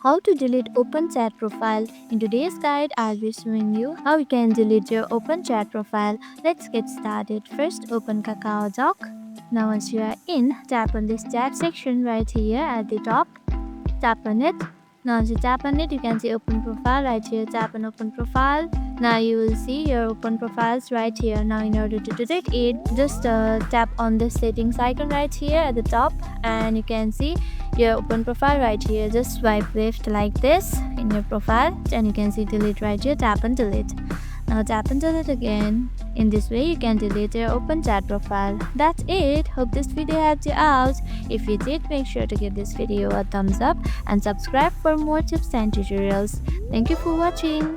How to delete open chat profile. In today's guide, I'll be showing you how you can delete your open chat profile. Let's get started. First, open Kakaotalk. Now once you are in, tap on this chat section right here at the top. Tap on it. Now once you tap on it, you can see open profile right here. Tap on open profile. Now you will see your open profiles right here. Now in order to delete it, just tap on the settings icon right here at the top, and you can see your open profile right here. Just swipe left like this in your profile, and you can see delete right here. Tap on delete. Now tap and delete again. In this way, you can delete your open chat profile. That's it. Hope this video helped you out. If it did, make sure to give this video a thumbs up and subscribe for more tips and tutorials. Thank you for watching.